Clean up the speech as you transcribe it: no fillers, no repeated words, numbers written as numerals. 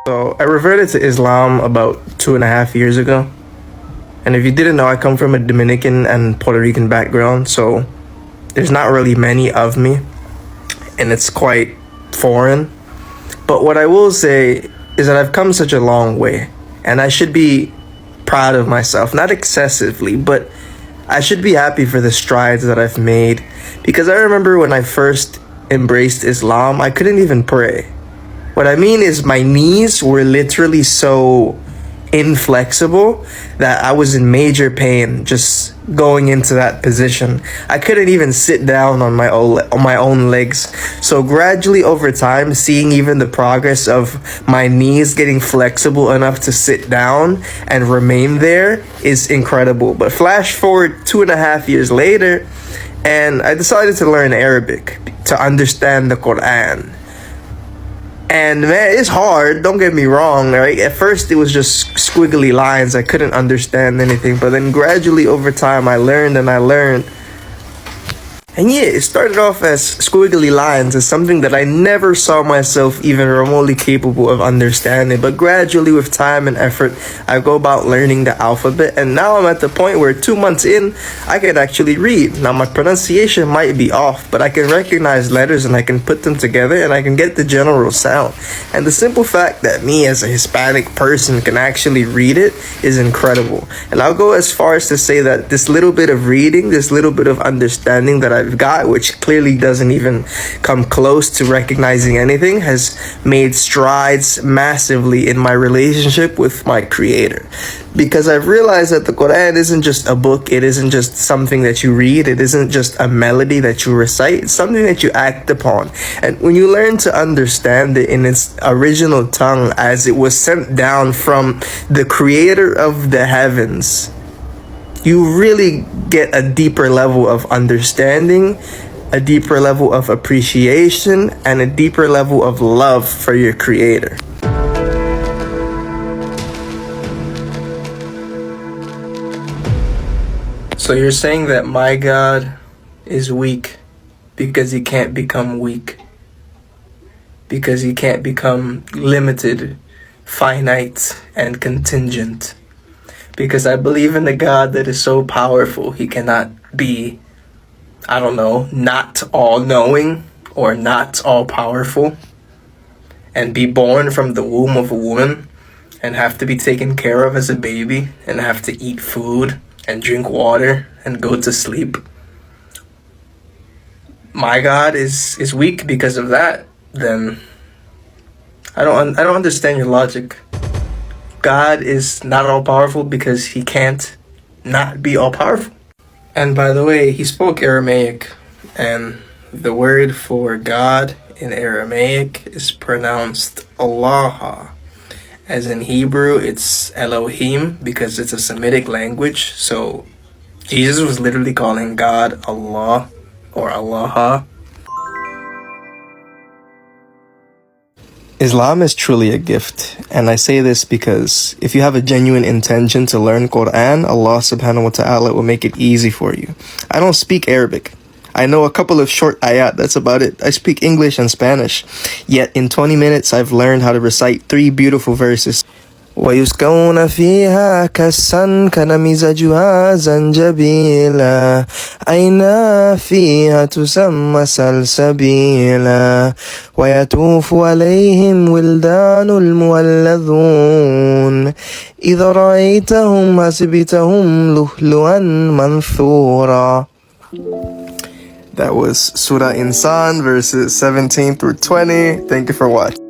So I reverted to Islam about 2.5 years ago. And if you didn't know, I come from a Dominican and Puerto Rican background, so there's not really many of me, and it's quite foreign. But what I will say is that I've come such a long way, and I should be proud of myself, not excessively, but I should be happy for the strides that I've made. Because I remember when I first embraced Islam, I couldn't even pray. What I mean is my knees were literally so inflexible that I was in major pain just going into that position. I couldn't even sit down on my own legs. So gradually over time, seeing even the progress of my knees getting flexible enough to sit down and remain there is incredible. But flash forward 2.5 years later, and I decided to learn Arabic to understand the Quran. And man, it's hard, don't get me wrong, right? At first it was just squiggly lines, I couldn't understand anything, but then gradually over time I learned. And yeah, it started off as squiggly lines, as something that I never saw myself even remotely capable of understanding. But gradually, with time and effort, I go about learning the alphabet. And now I'm at the point where 2 months in, I can actually read. Now, my pronunciation might be off, but I can recognize letters and I can put them together and I can get the general sound. And the simple fact that me as a Hispanic person can actually read it is incredible. And I'll go as far as to say that this little bit of reading, this little bit of understanding that I've got, which clearly doesn't even come close to recognizing anything, has made strides massively in my relationship with my Creator. Because I've realized that the Quran isn't just a book, it isn't just something that you read, it isn't just a melody that you recite, it's something that you act upon. And when you learn to understand it in its original tongue as it was sent down from the Creator of the heavens, you really get a deeper level of understanding, a deeper level of appreciation, and a deeper level of love for your Creator. So you're saying that my God is weak because he can't become weak, because he can't become limited, finite, and contingent. Because I believe in a God that is so powerful, he cannot be, not all-knowing or not all-powerful, and be born from the womb of a woman and have to be taken care of as a baby and have to eat food and drink water and go to sleep. My God is weak because of that. Then I don't understand your logic. God is not all-powerful because he can't not be all-powerful. And by the way, he spoke Aramaic, and the word for God in Aramaic is pronounced Allah. As in Hebrew, it's Elohim because it's a Semitic language. So Jesus was literally calling God Allah or Allah. Islam is truly a gift, and I say this because if you have a genuine intention to learn Quran, Allah subhanahu wa ta'ala will make it easy for you. I don't speak Arabic. I know a couple of short ayat, that's about it. I speak English and Spanish. Yet in 20 minutes, I've learned how to recite 3 beautiful verses. ويسقون فيها كأسا كان مزاجها زنجبيلا عينا فيها تسمى سلسبيلا ويطوف عليهم ولدان المولدون إذا رأيتهم حسبتهم لؤلؤا منثورا. That was Surah Insan verses 17 through 20. Thank you for watching.